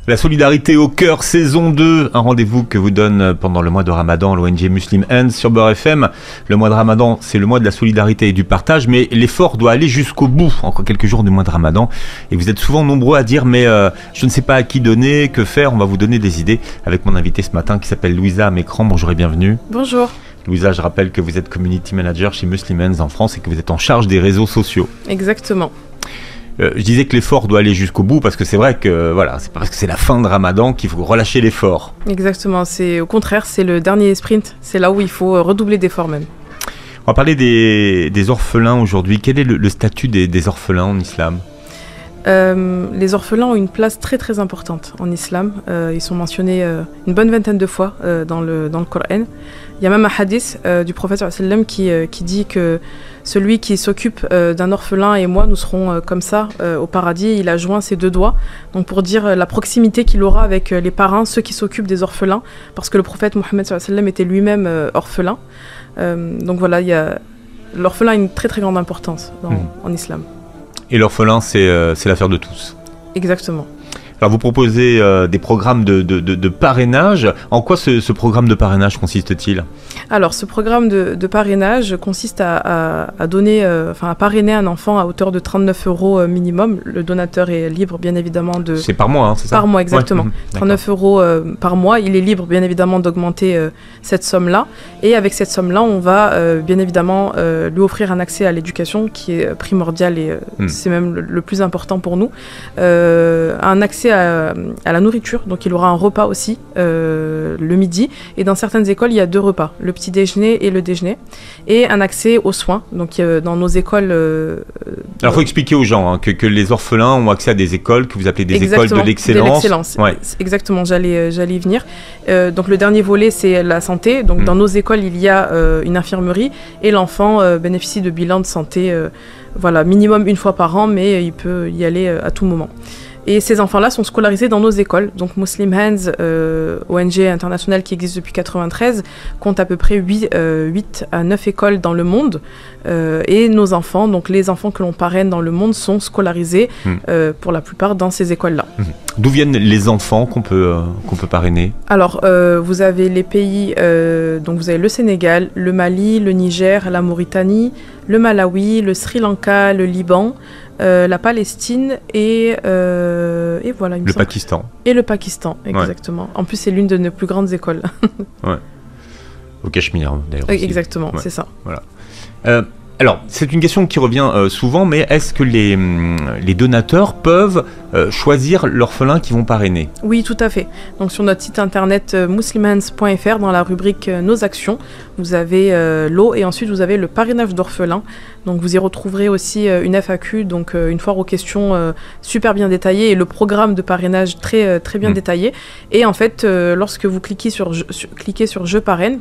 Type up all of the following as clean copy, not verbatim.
La solidarité au cœur, saison 2, un rendez-vous que vous donne pendant le mois de Ramadan l'ONG Muslim Hands sur Beurre FM. Le mois de Ramadan, c'est le mois de la solidarité et du partage, mais l'effort doit aller jusqu'au bout, encore quelques jours du mois de Ramadan. Et vous êtes souvent nombreux à dire, mais je ne sais pas à qui donner, que faire, on va vous donner des idées avec mon invité ce matin qui s'appelle Louisa Mécran. Bonjour et bienvenue. Bonjour. Louisa, je rappelle que vous êtes Community Manager chez Muslim Hands en France et que vous êtes en charge des réseaux sociaux. Exactement. Je disais que l'effort doit aller jusqu'au bout parce que c'est vrai que voilà, c'est pas parce que c'est la fin de Ramadan qu'il faut relâcher l'effort. Exactement, c'est au contraire, c'est le dernier sprint, c'est là où il faut redoubler d'efforts même. On va parler des orphelins aujourd'hui. Quel est le statut des orphelins en islam ? Les orphelins ont une place très très importante en islam. Ils sont mentionnés une bonne vingtaine de fois dans le Coran. Il y a même un hadith du prophète sallam qui dit que celui qui s'occupe d'un orphelin et moi, nous serons comme ça au paradis. Il a joint ses deux doigts, donc pour dire la proximité qu'il aura avec les parrains, ceux qui s'occupent des orphelins, parce que le prophète Mohammed sallam était lui-même orphelin. Donc voilà, l'orphelin a une très très grande importance en islam. Et l'orphelin, c'est l'affaire de tous. Exactement. Alors vous proposez des programmes de parrainage. En quoi ce programme de parrainage consiste-t-il ? Alors ce programme de parrainage consiste à donner, à parrainer un enfant à hauteur de 39 € minimum. Le donateur est libre bien évidemment de... C'est par mois, hein, c'est ça ? Par mois, exactement. Ouais. 39 € par mois. Il est libre bien évidemment d'augmenter cette somme-là. Et avec cette somme-là, on va bien évidemment lui offrir un accès à l'éducation qui est primordial et c'est même le plus important pour nous. Un accès à la nourriture, donc il aura un repas aussi le midi, et dans certaines écoles il y a 2 repas, le petit déjeuner et le déjeuner, et un accès aux soins, donc dans nos écoles... Alors il faut expliquer aux gens que les orphelins ont accès à des écoles que vous appelez des écoles de l'excellence. Ouais. Exactement, j'allais y venir. Donc le dernier volet c'est la santé, donc dans nos écoles il y a une infirmerie, et l'enfant bénéficie de bilans de santé minimum une fois par an, mais il peut y aller à tout moment. Et ces enfants-là sont scolarisés dans nos écoles. Donc Muslim Hands, ONG internationale qui existe depuis 1993, compte à peu près 8 à 9 écoles dans le monde. Et nos enfants, donc les enfants que l'on parraine dans le monde, sont scolarisés pour la plupart dans ces écoles-là. D'où viennent les enfants qu'on peut parrainer ? Alors, vous avez les pays, donc vous avez le Sénégal, le Mali, le Niger, la Mauritanie, le Malawi, le Sri Lanka, le Liban, la Palestine et voilà. Le Pakistan. Et le Pakistan, exactement. Ouais. En plus, c'est l'une de nos plus grandes écoles. Ouais. Au Cachemire, d'ailleurs. Exactement, c'est ça. Voilà. Alors, c'est une question qui revient souvent, mais est-ce que les donateurs peuvent choisir l'orphelin qu'ils vont parrainer ? Oui, tout à fait. Donc sur notre site internet muslimhands.fr, dans la rubrique Nos actions, vous avez l'eau et ensuite vous avez le parrainage d'orphelins. Donc vous y retrouverez aussi une FAQ, donc une foire aux questions super bien détaillée, et le programme de parrainage très, très bien détaillé. Et en fait, lorsque vous cliquez sur Je parraine,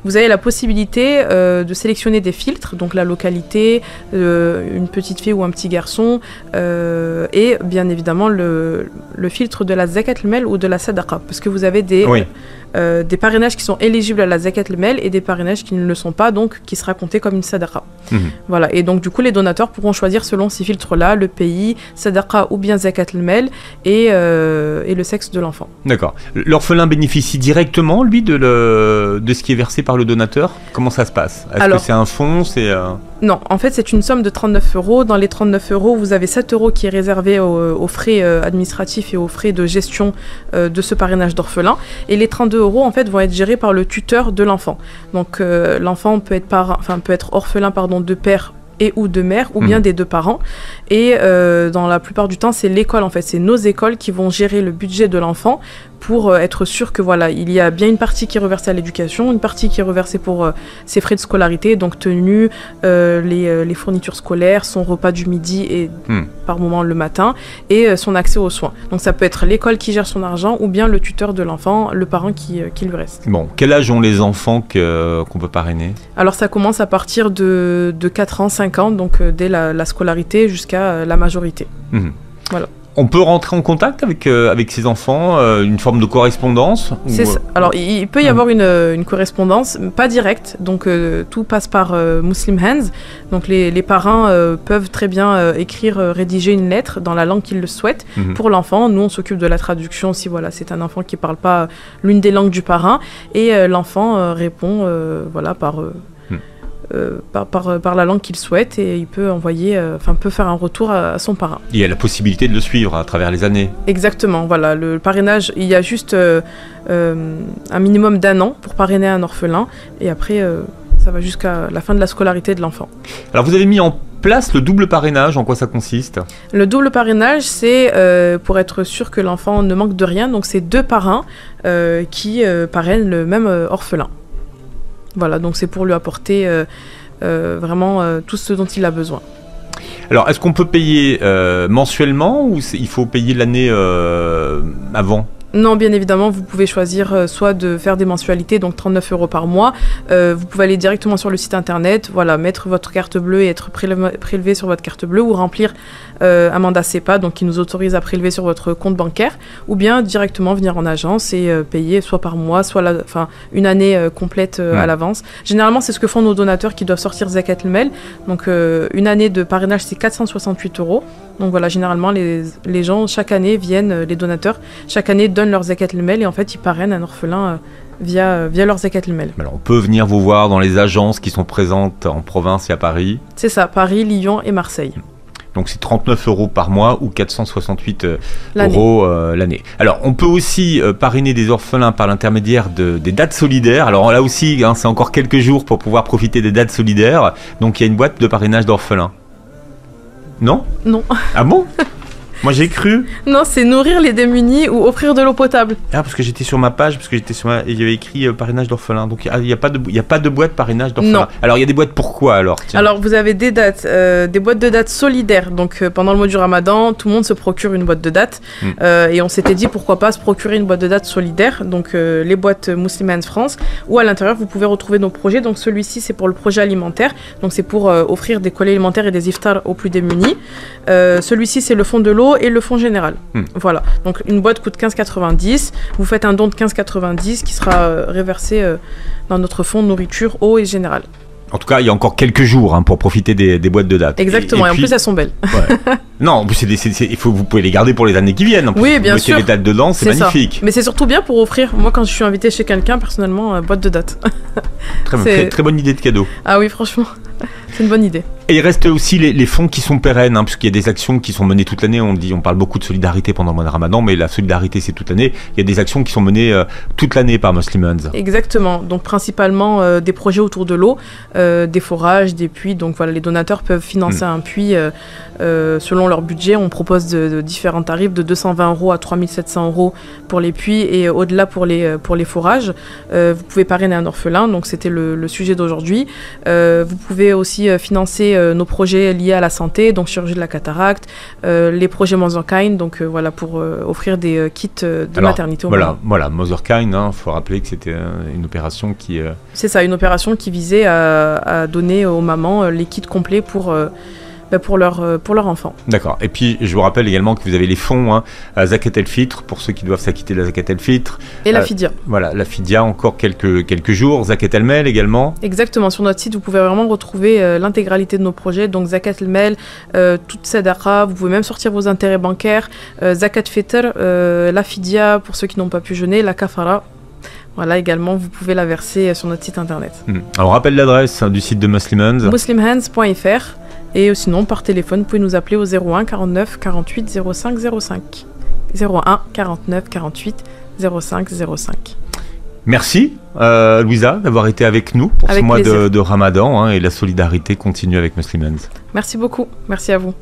vous avez la possibilité de sélectionner des filtres, donc la localité, une petite fille ou un petit garçon, et bien évidemment le filtre de la zakat al-mal ou de la sadaqa, parce que vous avez des parrainages qui sont éligibles à la zakat al-mal et des parrainages qui ne le sont pas, donc qui sera compté comme une sadaqa. Voilà, et donc du coup les donateurs pourront choisir selon ces filtres-là le pays, sadaqa ou bien zakat al-mal et le sexe de l'enfant. D'accord. L'orphelin bénéficie directement, lui, de ce qui est versé par le donateur ? Comment ça se passe ? Est-ce que c'est un fonds ? Non, en fait c'est une somme de 39 €. Dans les 39 €, vous avez 7 € qui est réservé aux frais administratifs et aux frais de gestion de ce parrainage d'orphelin. Et les 32 € en fait vont être gérés par le tuteur de l'enfant. Donc l'enfant peut être orphelin de père et ou de mère, ou bien des deux parents. Et dans la plupart du temps, c'est l'école, en fait. C'est nos écoles qui vont gérer le budget de l'enfant pour être sûr que il y a bien une partie qui est reversée à l'éducation, une partie qui est reversée pour ses frais de scolarité, donc tenue, les fournitures scolaires, son repas du midi et par moment le matin, et son accès aux soins. Donc ça peut être l'école qui gère son argent, ou bien le tuteur de l'enfant, le parent qui lui reste. Bon, quel âge ont les enfants qu'on peut parrainer ? Alors ça commence à partir de 4 ans, 5 ans, donc dès la scolarité jusqu'à la majorité. Voilà. On peut rentrer en contact avec ses enfants, une forme de correspondance Alors, il peut y avoir une correspondance, pas directe, donc tout passe par Muslim Hands. Donc, les parents peuvent très bien écrire, rédiger une lettre dans la langue qu'ils le souhaitent pour l'enfant. Nous, on s'occupe de la traduction si voilà, c'est un enfant qui ne parle pas l'une des langues du parrain. Et l'enfant répond par la langue qu'il souhaite et il peut peut faire un retour à son parrain. Il y a la possibilité de le suivre à travers les années. Exactement, voilà, le parrainage, il y a juste un minimum d'1 an pour parrainer un orphelin et après ça va jusqu'à la fin de la scolarité de l'enfant. Alors vous avez mis en place le double parrainage, en quoi ça consiste ? Le double parrainage, c'est pour être sûr que l'enfant ne manque de rien, donc c'est 2 parrains qui parrainent le même orphelin. Voilà, donc c'est pour lui apporter vraiment tout ce dont il a besoin. Alors, est-ce qu'on peut payer mensuellement ou il faut payer l'année avant ? Non, bien évidemment, vous pouvez choisir soit de faire des mensualités, donc 39 € par mois. Vous pouvez aller directement sur le site internet, voilà, mettre votre carte bleue et être prélevé sur votre carte bleue ou remplir un mandat CEPA, donc qui nous autorise à prélever sur votre compte bancaire, ou bien directement venir en agence et payer soit par mois, soit une année complète à l'avance. Généralement, c'est ce que font nos donateurs qui doivent sortir Zakat el-Mel. Donc, une année de parrainage, c'est 468 €. Donc voilà, généralement, les gens, chaque année, viennent, les donateurs, chaque année donnent leur Zakat el-Mel et en fait, ils parrainent un orphelin via leur Zakat el-Mel. Alors, on peut venir vous voir dans les agences qui sont présentes en province et à Paris. C'est ça, Paris, Lyon et Marseille. Donc c'est 39 € par mois ou 468 € l'année. Alors on peut aussi parrainer des orphelins par l'intermédiaire des dates solidaires. Alors là aussi, c'est encore quelques jours pour pouvoir profiter des dates solidaires. Donc il y a une boîte de parrainage d'orphelins. Non ? Non. Ah bon ? Moi j'ai cru. Non, c'est nourrir les démunis ou offrir de l'eau potable. Ah, parce que j'étais sur ma page, et il y avait écrit parrainage d'orphelins. Donc il n'y a pas de boîte parrainage d'orphelins. Non. Alors il y a des boîtes pourquoi alors ? Tiens. Alors vous avez des dates, des boîtes de dates solidaires. Donc pendant le mois du Ramadan, tout le monde se procure une boîte de dates. Et on s'était dit pourquoi pas se procurer une boîte de dates solidaire. Donc les boîtes Muslim Hands France. Ou à l'intérieur, vous pouvez retrouver nos projets. Donc celui-ci, c'est pour le projet alimentaire. Donc c'est pour offrir des colis alimentaires et des iftars aux plus démunis. Celui-ci, c'est le fonds de l'eau et le fonds général. Voilà. Donc une boîte coûte 15,90. Vous faites un don de 15,90 qui sera reversé dans notre fonds de nourriture, eau et général. En tout cas, il y a encore quelques jours pour profiter des boîtes de dates. Exactement, et en plus elles sont belles. Ouais. Non, en plus vous pouvez les garder pour les années qui viennent. En plus, oui, bien sûr. Vous mettez les dates dedans, c'est magnifique. Ça. Mais c'est surtout bien pour offrir. Moi, quand je suis invitée chez quelqu'un, personnellement, boîte de dates. Très bonne idée de cadeau. Ah oui, franchement, c'est une bonne idée. Et il reste aussi les fonds qui sont pérennes, puisqu'il y a des actions qui sont menées toute l'année. On parle beaucoup de solidarité pendant le mois de Ramadan, mais la solidarité c'est toute l'année. Il y a des actions qui sont menées toute l'année par Muslim Hands. Exactement. Donc principalement des projets autour de l'eau, des forages, des puits. Donc voilà, les donateurs peuvent financer un puits selon leur budget. On propose de différents tarifs de 220 € à 3700 € pour les puits et au-delà pour les forages. Vous pouvez parrainer un orphelin, donc c'était le sujet d'aujourd'hui. Vous pouvez aussi financer nos projets liés à la santé, donc chirurgie de la cataracte, les projets Motherkind, donc voilà, pour offrir des kits de maternité aux mamans. Voilà, Motherkind, faut rappeler que c'était une opération qui... C'est ça, une opération qui visait à donner aux mamans les kits complets pour leur enfant. D'accord. Et puis, je vous rappelle également que vous avez les fonds Zakat el-Fitr, pour ceux qui doivent s'acquitter de la Zakat el-Fitr. Et la Fidia. Voilà, la Fidia, encore quelques jours. Zakat el-Mel également. Exactement. Sur notre site, vous pouvez vraiment retrouver l'intégralité de nos projets. Donc, Zakat el-Mel, toute Sadaqa, vous pouvez même sortir vos intérêts bancaires. Zakat Fitr, la Fidia, pour ceux qui n'ont pas pu jeûner, la Kafara. Voilà, également, vous pouvez la verser sur notre site internet. Alors, on rappelle l'adresse du site de Muslim Hands. muslimhands.fr. Et sinon, par téléphone, vous pouvez nous appeler au 01 49 48 05 05. 01 49 48 05 05. Merci, Louisa, d'avoir été avec nous pour ce mois de Ramadan. Et la solidarité continue avec Muslim Hands. Merci beaucoup. Merci à vous.